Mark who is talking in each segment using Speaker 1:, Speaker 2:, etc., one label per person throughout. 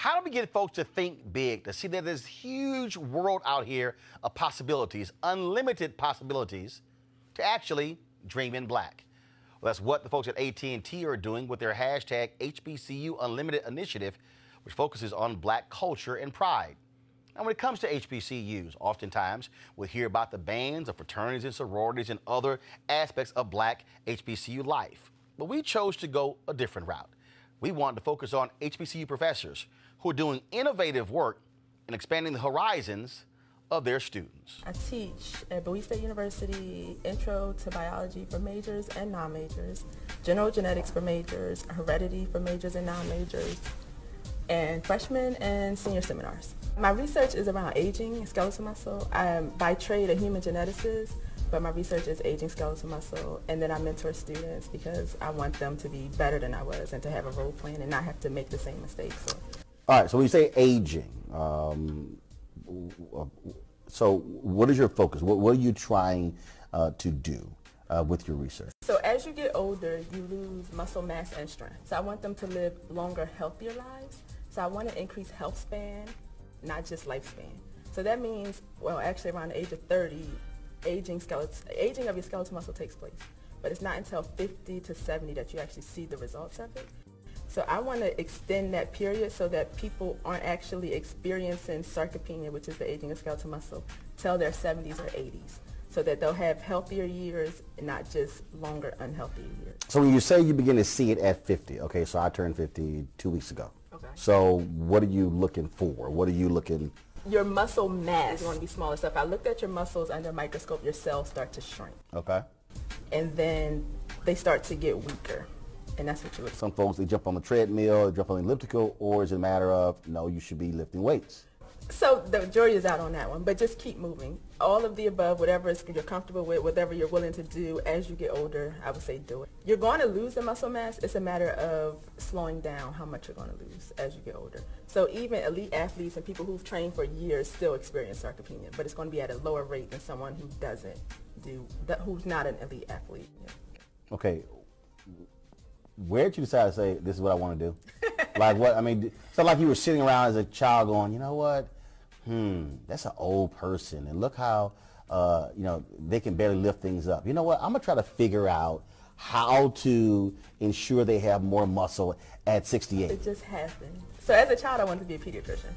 Speaker 1: How do we get folks to think big, to see that there's huge world out here of possibilities, unlimited possibilities, to actually dream in black? Well, that's what the folks at AT&T are doing with their hashtag HBCU Unlimited initiative, which focuses on black culture and pride. Now, when it comes to HBCUs, oftentimes we hear about the bands of fraternities and sororities and other aspects of black HBCU life. But we chose to go a different route. We wanted to focus on HBCU professors who are doing innovative work and expanding the horizons of their students.
Speaker 2: I teach at Bowie State University Intro to Biology for majors and non-majors, General Genetics for majors, Heredity for majors and non-majors, and freshman and senior seminars. My research is around aging and skeletal muscle. I am by trade a human geneticist, but my research is aging skeletal muscle, and then I mentor students because I want them to be better than I was and to have a role plan and not have to make the same mistakes.
Speaker 1: All right, so when you say aging, so what is your focus? What are you trying to do with your research?
Speaker 2: So as you get older, you lose muscle mass and strength. So I want them to live longer, healthier lives. So I want to increase health span, not just lifespan. So that means, well, actually around the age of 30, aging of your skeletal muscle takes place. But it's not until 50 to 70 that you actually see the results of it. So I want to extend that period so that people aren't actually experiencing sarcopenia, which is the aging of skeletal muscle, till their 70s or 80s, so that they'll have healthier years and not just longer, unhealthy years. So
Speaker 1: when you say you begin to see it at 50, okay, so I turned 50 2 weeks ago.
Speaker 2: Okay.
Speaker 1: So what are you looking for? What are you looking?
Speaker 2: Your muscle mass is going to be smaller. So if I looked at your muscles under a microscope, your cells start to shrink.
Speaker 1: Okay.
Speaker 2: And then they start to get weaker. And that's what you look for.
Speaker 1: Some folks, they jump on the treadmill, they jump on the elliptical, or is it a matter of, no, you should be lifting weights?
Speaker 2: So the jury is out on that one, but just keep moving. All of the above, whatever you're comfortable with, whatever you're willing to do as you get older, I would say do it. You're going to lose the muscle mass. It's a matter of slowing down how much you're going to lose as you get older. So even elite athletes and people who've trained for years still experience sarcopenia, but it's going to be at a lower rate than someone who doesn't do that, who's not an elite athlete. Yeah.
Speaker 1: Okay. Where did you decide to say, this is what I want to do? Like what, I mean, so like you were sitting around as a child going, you know what, that's an old person, and look how, you know, they can barely lift things up. You know what, I'm going to try to figure out how to ensure they have more muscle at 68.
Speaker 2: It just happened. So as a child, I wanted to be a pediatrician.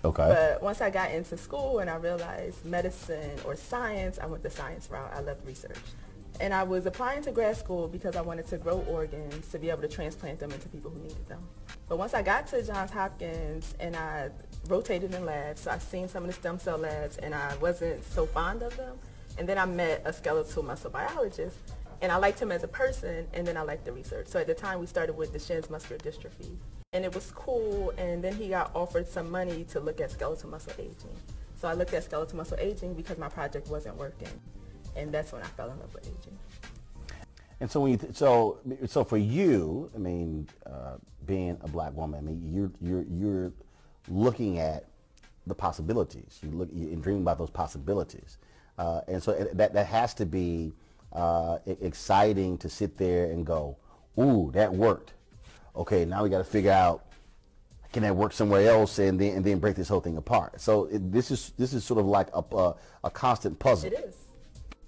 Speaker 1: Okay.
Speaker 2: But once I got into school and I realized medicine or science, I went the science route. I loved research. And I was applying to grad school because I wanted to grow organs to be able to transplant them into people who needed them. But once I got to Johns Hopkins and I rotated in labs, so I've seen some of the stem cell labs and I wasn't so fond of them. And then I met a skeletal muscle biologist and I liked him as a person, and then I liked the research. So at the time we started with Duchenne's muscular dystrophy. And it was cool, and then he got offered some money to look at skeletal muscle aging. So I looked at skeletal muscle aging because my project wasn't working. And that's when I fell in love with aging.
Speaker 1: And so when you so for you, I mean, being a black woman, I mean, you're looking at the possibilities. You're dreaming about those possibilities, and so that has to be exciting to sit there and go, ooh, that worked. Okay, now we got to figure out, can that work somewhere else, and then break this whole thing apart. So this is sort of like a constant puzzle.
Speaker 2: It is.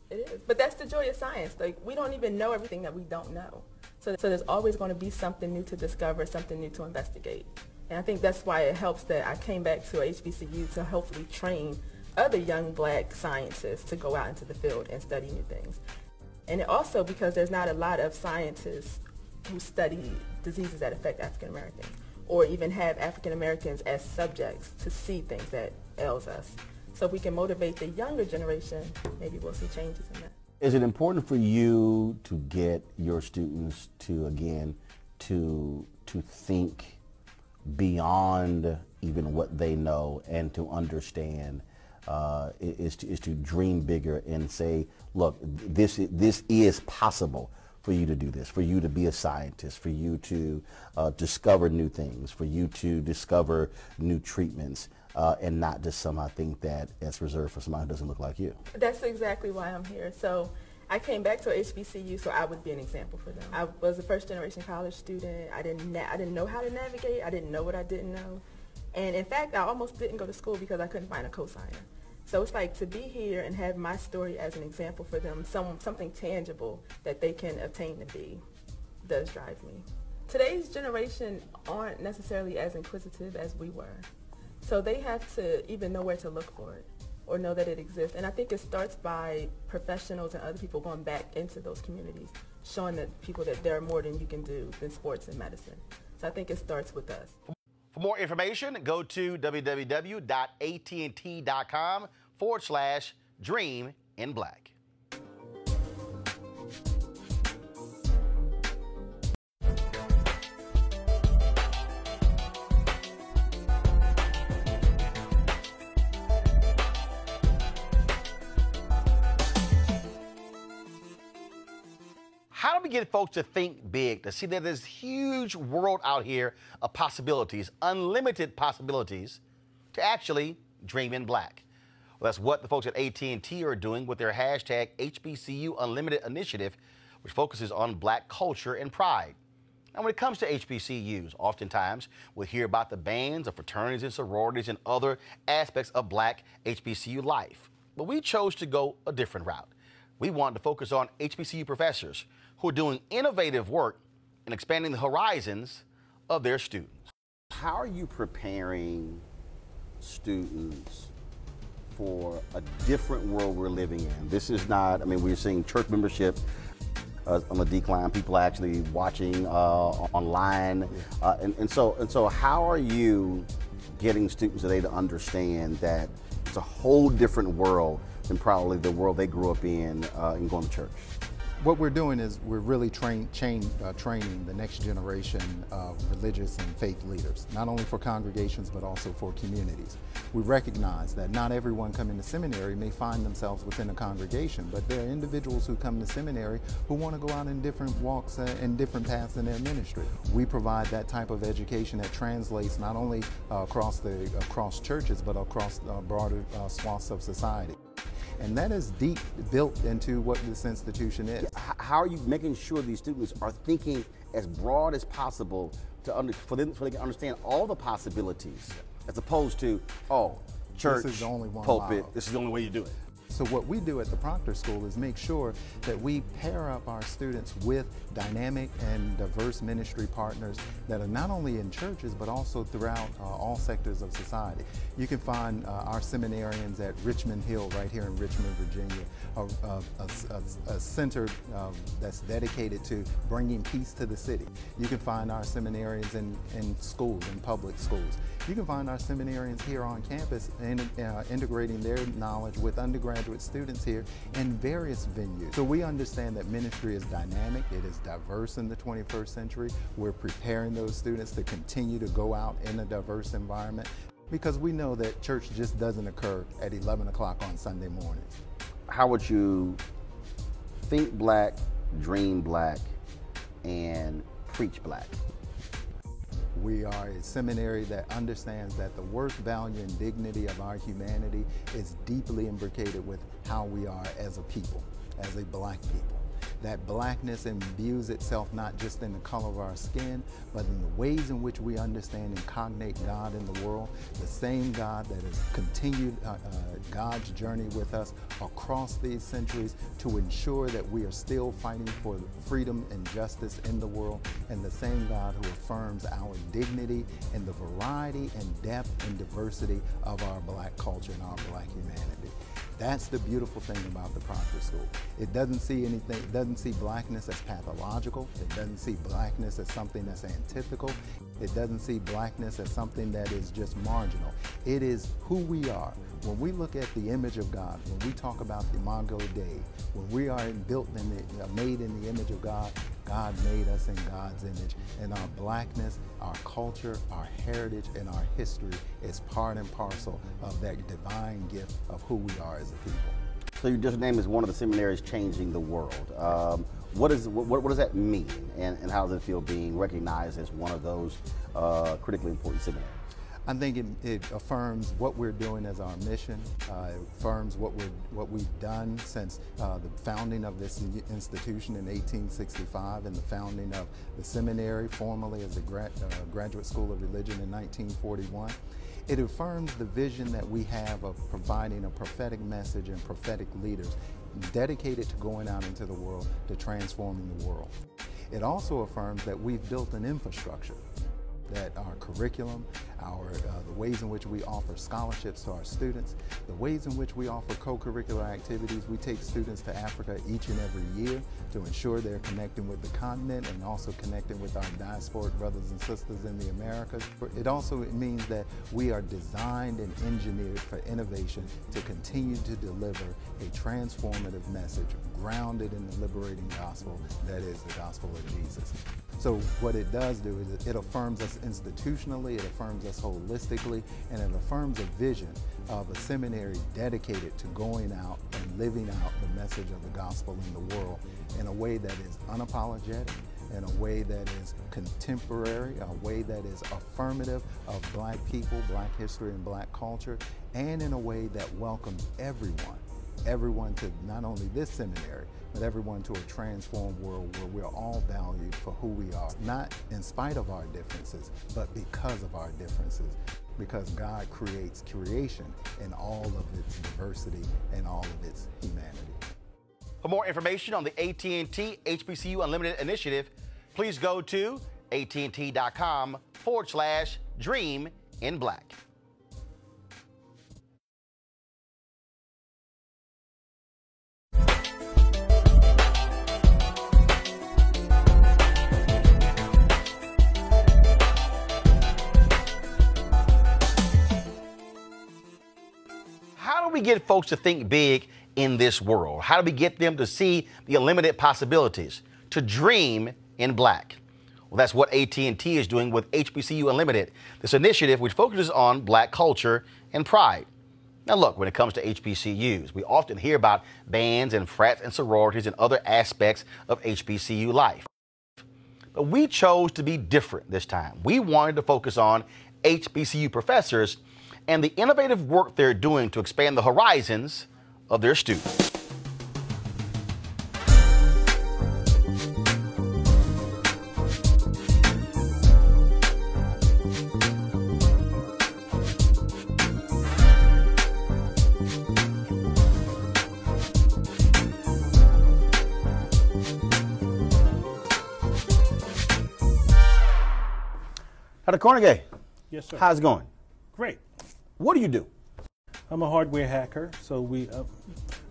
Speaker 2: It is. But that's the joy of science. Like, we don't even know everything that we don't know. So there's always going to be something new to discover, something new to investigate. And I think that's why it helps that I came back to HBCU to hopefully train other young black scientists to go out into the field and study new things. And it also because there's not a lot of scientists who study diseases that affect African Americans or even have African Americans as subjects to see things that ails us. So if we can motivate the younger generation, maybe we'll see changes in that.
Speaker 1: Is it important for you to get your students to, again, to think beyond even what they know and to understand, is to dream bigger and say, look, this is possible for you to do this, for you to be a scientist, for you to discover new things, for you to discover new treatments, and not just somehow think that it's reserved for somebody who doesn't look like you.
Speaker 2: That's exactly why I'm here. So I came back to HBCU so I would be an example for them. I was a first generation college student. I didn't know how to navigate. I didn't know what I didn't know. And in fact, I almost didn't go to school because I couldn't find a cosigner. So it's like to be here and have my story as an example for them, something tangible that they can obtain to be, does drive me. Today's generation aren't necessarily as inquisitive as we were. So they have to even know where to look for it or know that it exists. And I think it starts by professionals and other people going back into those communities, showing the people that there are more than you can do than sports and medicine. So I think it starts with us.
Speaker 1: For more information, go to www.att.com/dream-in-black. How do we get folks to think big, to see that there's huge world out here of possibilities, unlimited possibilities, to actually dream in black? Well, that's what the folks at AT&T are doing with their hashtag HBCU Unlimited initiative, which focuses on black culture and pride. And when it comes to HBCUs, oftentimes we'll hear about the bands of fraternities and sororities and other aspects of black HBCU life. But we chose to go a different route. We wanted to focus on HBCU professors who are doing innovative work and expanding the horizons of their students. How are you preparing students for a different world we're living in? This is not, I mean, we're seeing church membership on the decline, people actually watching online. And so how are you getting students today to understand that it's a whole different world than probably the world they grew up in going to church?
Speaker 3: What we're doing is we're really training the next generation of religious and faith leaders, not only for congregations but also for communities. We recognize that not everyone coming to seminary may find themselves within a congregation, but there are individuals who come to seminary who want to go out in different walks and different paths in their ministry. We provide that type of education that translates not only across churches but across broader swaths of society. And that is deep built into what this institution is.
Speaker 1: How are you making sure these students are thinking as broad as possible so they can understand all the possibilities, as opposed to, oh, church,
Speaker 3: this is the only one
Speaker 1: pulpit,
Speaker 3: allowed.
Speaker 1: this is the only way you do it?
Speaker 3: So what we do at the Proctor School is make sure that we pair up our students with dynamic and diverse ministry partners that are not only in churches but also throughout all sectors of society. You can find our seminarians at Richmond Hill right here in Richmond, Virginia, a center that's dedicated to bringing peace to the city. You can find our seminarians in schools, in public schools. You can find our seminarians here on campus integrating their knowledge with undergraduate students here in various venues. So we understand that ministry is dynamic, it is diverse in the 21st century. We're preparing those students to continue to go out in a diverse environment because we know that church just doesn't occur at 11 o'clock on Sunday mornings.
Speaker 1: How would you think black, dream black, and preach black?
Speaker 3: We are a seminary that understands that the worth, value, and dignity of our humanity is deeply imbricated with how we are as a people, as a black people. That blackness imbues itself not just in the color of our skin, but in the ways in which we understand and cognate God in the world, the same God that has continued God's journey with us across these centuries to ensure that we are still fighting for freedom and justice in the world, and the same God who affirms our dignity and the variety and depth and diversity of our black culture and our black humanity. That's the beautiful thing about the Proctor School. It doesn't see anything, it doesn't see blackness as pathological. It doesn't see blackness as something that's antithetical. It doesn't see blackness as something that is just marginal. It is who we are. When we look at the image of God, when we talk about the Imago Dei, when we are made in the image of God, God made us in God's image. And our blackness, our culture, our heritage, and our history is part and parcel of that divine gift of who we are as a people.
Speaker 1: So your district name is one of the seminaries changing the world. What does that mean, and how does it feel being recognized as one of those critically important seminaries?
Speaker 3: I think it affirms what we're doing as our mission. It affirms what we've done since the founding of this institution in 1865 and the founding of the seminary, formerly as the Graduate School of Religion in 1941. It affirms the vision that we have of providing a prophetic message and prophetic leaders dedicated to going out into the world to transforming the world. It also affirms that we've built an infrastructure, that our curriculum, the ways in which we offer scholarships to our students, the ways in which we offer co-curricular activities. We take students to Africa each and every year to ensure they're connecting with the continent and also connecting with our diasporic brothers and sisters in the Americas. It also means that we are designed and engineered for innovation to continue to deliver a transformative message grounded in the liberating gospel that is the gospel of Jesus. So what it does do is it affirms us institutionally, it affirms us holistically, and it affirms a vision of a seminary dedicated to going out and living out the message of the gospel in the world in a way that is unapologetic, in a way that is contemporary, a way that is affirmative of Black people, Black history, and Black culture, and in a way that welcomes everyone to not only this seminary, but everyone to a transformed world where we're all valued for who we are, not in spite of our differences, but because of our differences, because God creates creation in all of its diversity and all of its humanity.
Speaker 1: For more information on the AT&T HBCU Unlimited initiative, please go to att.com/dream-in-black. How do we get folks to think big in this world? How do we get them to see the unlimited possibilities, to dream in black? Well, that's what AT&T is doing with HBCU Unlimited, this initiative which focuses on Black culture and pride. Now look, when it comes to HBCUs, we often hear about bands and frats and sororities and other aspects of HBCU life. But we chose to be different this time. We wanted to focus on HBCU professors and the innovative work they're doing to expand the horizons of their students. Dr. Cornegay.
Speaker 4: Yes, sir.
Speaker 1: How's it going?
Speaker 4: Great.
Speaker 1: What do you do?
Speaker 4: I'm a hardware hacker, so we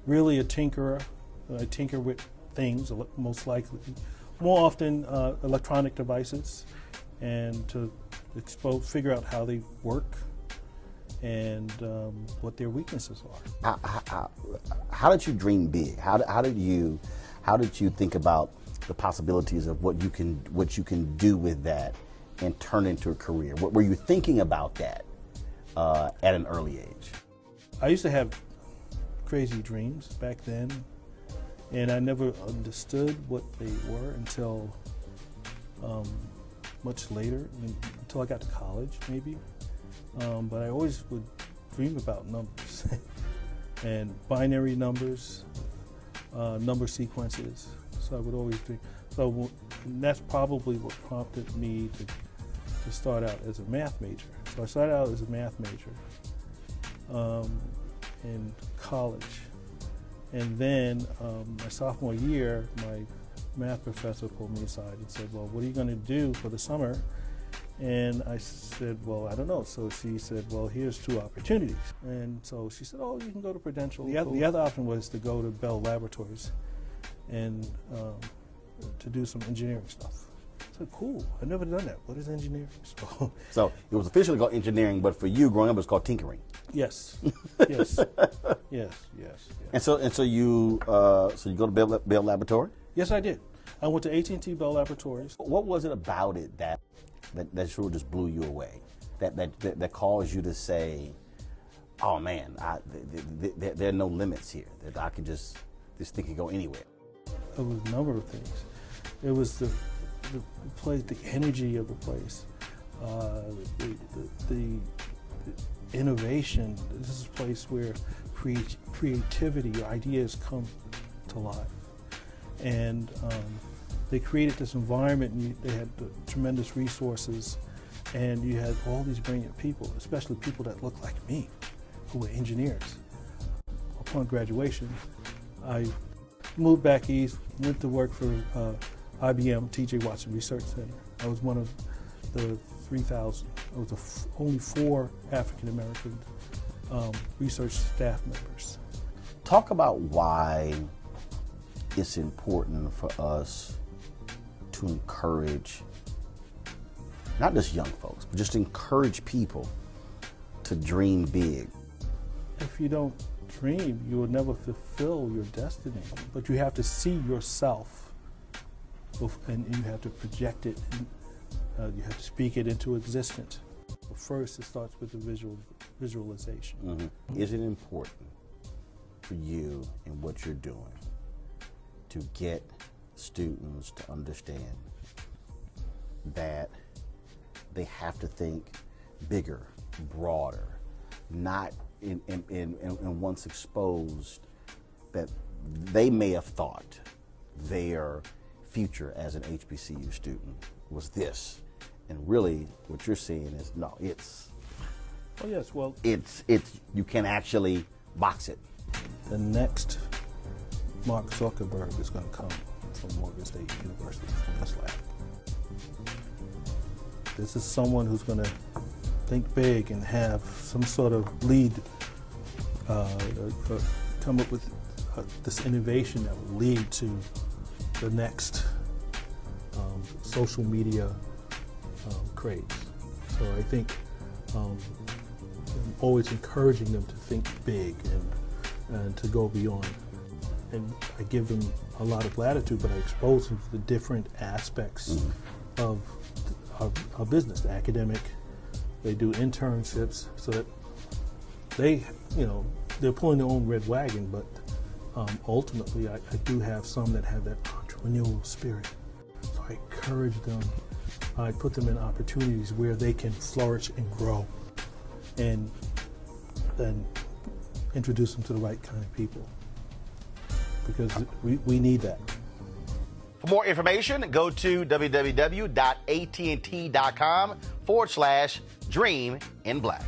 Speaker 4: really a tinkerer. I tinker with things, most likely, more often electronic devices, and to figure out how they work and what their weaknesses are.
Speaker 5: How did you dream big? How did you think about the possibilities of what you can do with that and turn into a career? What were you thinking about that at an early age?
Speaker 4: I used to have crazy dreams back then, and I never understood what they were until much later, until I got to college, maybe. But I always would dream about numbers and binary numbers, number sequences. So I would always dream. So and that's probably what prompted me to start out as a math major. So I started out as a math major in college. And then my sophomore year, my math professor pulled me aside and said, well, what are you going to do for the summer? And I said, well, I don't know. So she said, well, here's two opportunities. And so she said, oh, you can go to Prudential. The other option was to go to Bell Laboratories and to do some engineering stuff. I said, cool, I've never done that. What is engineering?
Speaker 5: So it was officially called engineering, but for you growing up, it was called tinkering.
Speaker 4: Yes, yes, yes.
Speaker 5: And so you go to Bell Laboratory?
Speaker 4: Yes, I did. I went to AT&T Bell Laboratories.
Speaker 5: What was it about it that sort of just blew you away? That caused you to say, oh man, there are no limits here. That I could this thing could go anywhere.
Speaker 4: It was a number of things. It was the place, the energy of the place, the innovation. This is a place where creativity, your ideas come to life. And they created this environment, and they had tremendous resources, and you had all these brilliant people, especially people that looked like me, who were engineers. Upon graduation, I moved back east, went to work for IBM, T.J. Watson Research Center. I was one of the 3,000. I was only 4 African-American research staff members.
Speaker 5: Talk about why it's important for us to encourage not just young folks, but just encourage people to dream big.
Speaker 4: If you don't dream, you will never fulfill your destiny. But you have to see yourself, and you have to project it, and you have to speak it into existence. But first, it starts with the visualization.
Speaker 5: Mm-hmm. Is it important for you and what you're doing to get students to understand that they have to think bigger, broader, not in once exposed that they may have thought their future as an HBCU student was this, and really what you're seeing is no, it's
Speaker 4: oh yes, well
Speaker 5: it's you can actually box it.
Speaker 4: The next Mark Zuckerberg is going to come from Morgan State University from this lab. This is someone who's going to think big and have some sort of lead, come up with this innovation that will lead to the next social media craze. So I think I'm always encouraging them to think big and to go beyond. And I give them a lot of latitude, but I expose them to the different aspects of our business, the academic. They do internships so that they, they're pulling their own red wagon, but ultimately I do have some that have that entrepreneurial spirit. So I encourage them, I put them in opportunities where they can flourish and grow, and then introduce them to the right kind of people, because we need that.
Speaker 1: For more information, go to www.att.com/Dream in Black.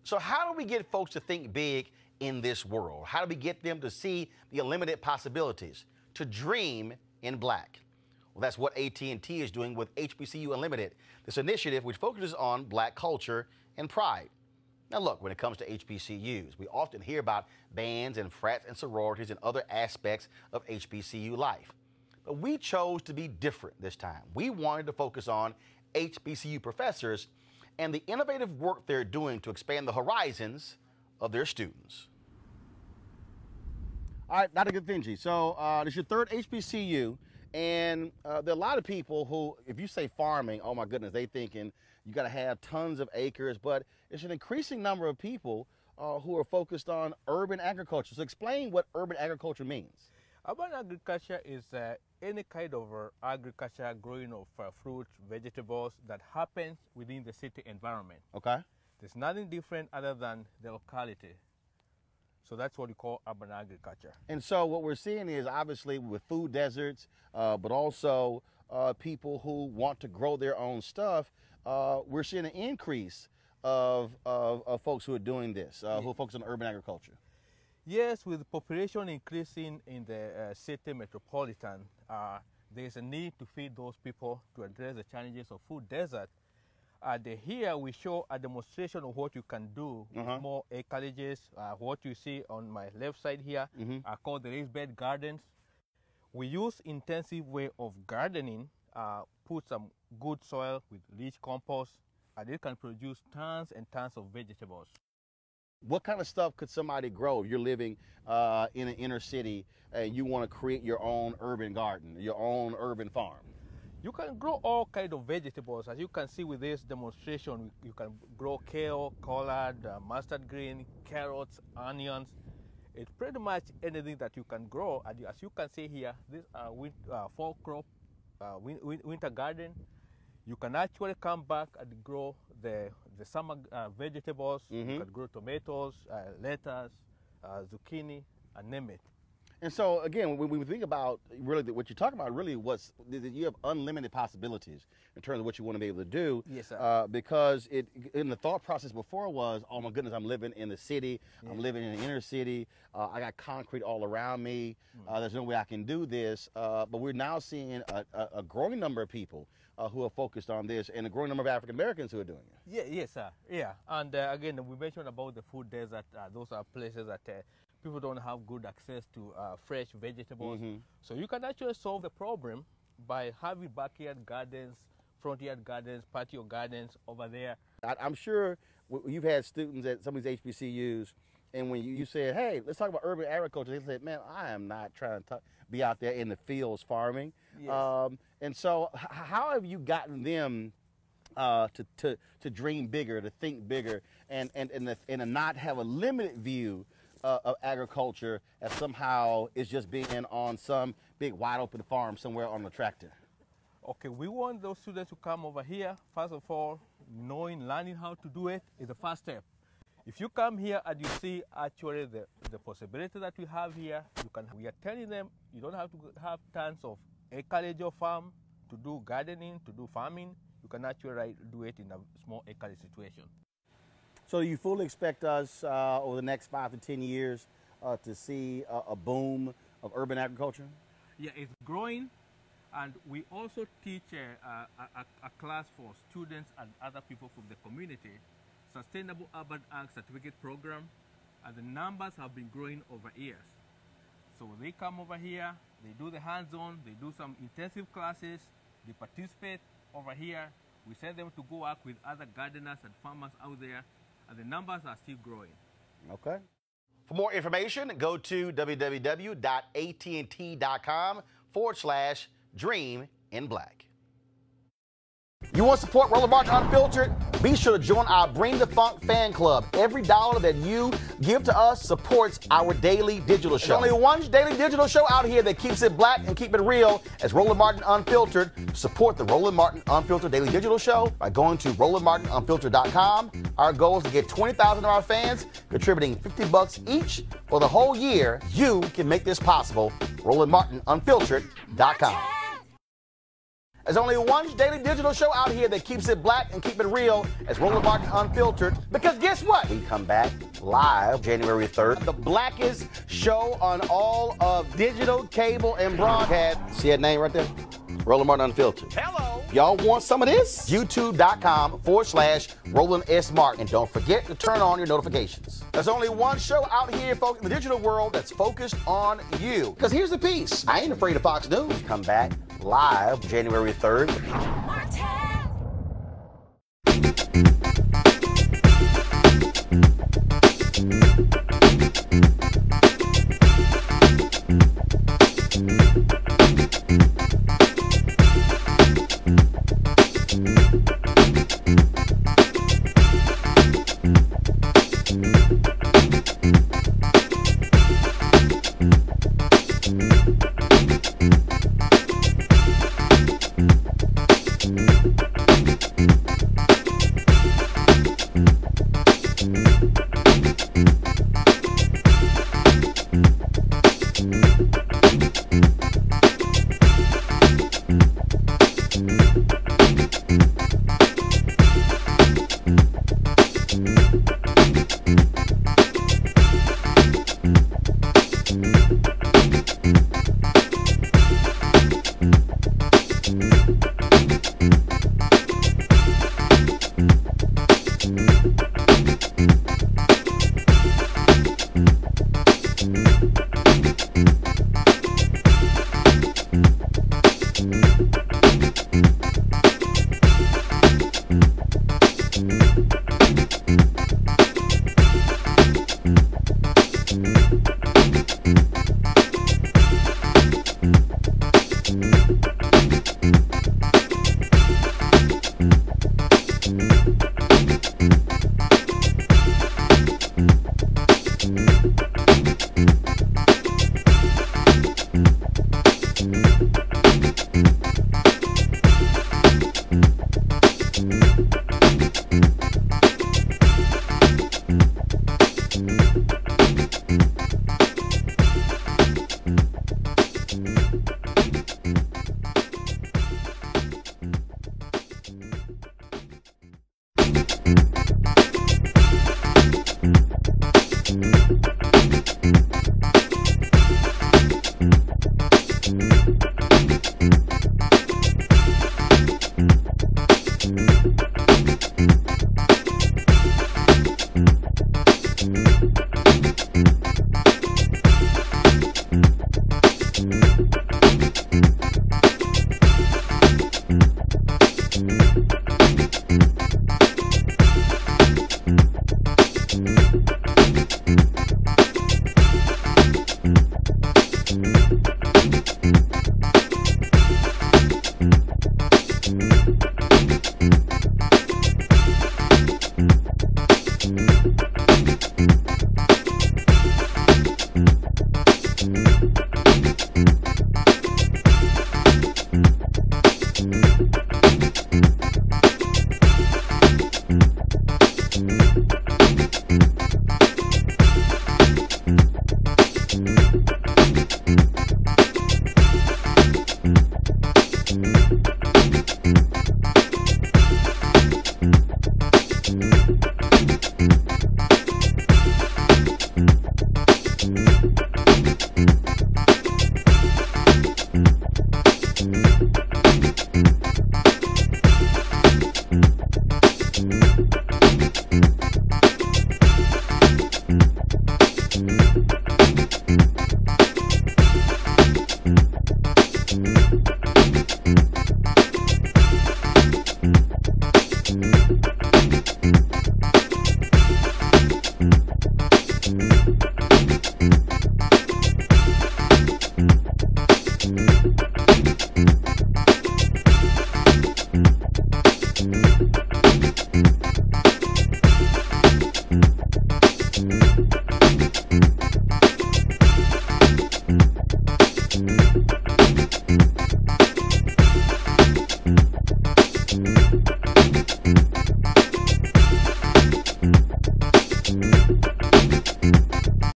Speaker 1: So how do we get folks to think big in this world? How do we get them to see the unlimited possibilities, to dream in black? Well, that's what AT&T is doing with HBCU Unlimited, this initiative which focuses on black culture and pride. Now look, when it comes to HBCUs, we often hear about bands and frats and sororities and other aspects of HBCU life. But we chose to be different this time. We wanted to focus on HBCU professors and the innovative work they're doing to expand the horizons of their students. All right, Dr. Gathinji, so this is your 3rd HBCU, and there are a lot of people who, if you say farming, oh my goodness, they thinking you got to have tons of acres, but it's an increasing number of people who are focused on urban agriculture. So explain what urban agriculture means.
Speaker 6: Urban agriculture is any kind of agriculture growing of fruits, vegetables that happens within the city environment.
Speaker 1: Okay.
Speaker 6: There's nothing different other than the locality. So that's what we call urban agriculture.
Speaker 1: And so what we're seeing is obviously with food deserts, but also people who want to grow their own stuff, we're seeing an increase of folks who are doing this, who are focused on urban agriculture.
Speaker 6: Yes, with the population increasing in the city metropolitan, there's a need to feed those people to address the challenges of food desert. Here we show a demonstration of what you can do with more acreages. What you see on my left side here are called the raised bed gardens. We use intensive way of gardening, put some good soil with rich compost, and it can produce tons and tons of vegetables.
Speaker 1: What kind of stuff could somebody grow if you're living in an inner city and you want to create your own urban garden, your own urban farm?
Speaker 6: You can grow all kinds of vegetables. As you can see with this demonstration, you can grow kale, collard, mustard green, carrots, onions. It's pretty much anything that you can grow. And as you can see here, this fall crop, winter garden. You can actually come back and grow the summer vegetables. You can grow tomatoes, lettuce, zucchini, and name it.
Speaker 1: And so, again, when we think about really what you're talking about, really you have unlimited possibilities in terms of what you want to be able to do.
Speaker 6: Yes, sir.
Speaker 1: Because in the thought process before was, oh my goodness, I'm living in the city, I'm living in the inner city, I got concrete all around me, there's no way I can do this. But we're now seeing a growing number of people who are focused on this, and a growing number of African Americans who are doing it.
Speaker 6: Yeah, yes, sir. Yeah, and again, we mentioned about the food desert. Those are places that people don't have good access to fresh vegetables. So you can actually solve the problem by having backyard gardens, front yard gardens, patio gardens over there.
Speaker 1: I'm sure you've had students at some of these HBCUs, and when you said, hey, let's talk about urban agriculture, they said, man, I am not trying to be out there in the fields farming. Yes. And so how have you gotten them to dream bigger, to think bigger, and not have a limited view of agriculture as somehow it's just being on some big wide open farm somewhere on a tractor?
Speaker 6: Okay, we want those students to come over here. First of all, learning how to do it is the first step. If you come here and you see actually the possibility that we have here, we are telling them you don't have to have tons of acreage of farm to do gardening, to do farming. You can actually do it in a small acreage situation.
Speaker 1: So you fully expect us over the next 5 to 10 years to see a boom of urban agriculture?
Speaker 6: Yeah, it's growing, and we also teach a class for students and other people from the community, Sustainable Urban Ag Certificate Program, and the numbers have been growing over years. So they come over here, they do the hands-on, they do some intensive classes, they participate over here. We send them to go work with other gardeners and farmers out there, and the numbers are still growing.
Speaker 1: Okay. For more information, go to www.att.com/dream-in-black. You want to support Roland Martin Unfiltered? Be sure to join our Bring the Funk fan club. Every dollar that you give to us supports our daily digital show. There's only one daily digital show out here that keeps it black and keep it real as Roland Martin Unfiltered. Support the Roland Martin Unfiltered daily digital show by going to RolandMartinUnfiltered.com. Our goal is to get 20,000 of our fans contributing $50 each for the whole year. You can make this possible. RolandMartinUnfiltered.com. There's only one daily digital show out here that keeps it black and keep it real as Roland Martin Unfiltered. Because guess what? We come back live January 3rd. The blackest show on all of digital, cable, and broadcast. See that name right there? Roland Martin Unfiltered. Hello. Y'all want some of this? YouTube.com/Roland S. Martin. And don't forget to turn on your notifications. There's only one show out here, folks, in the digital world that's focused on you. Because here's the piece. I ain't afraid of Fox News. Come back live January 3rd.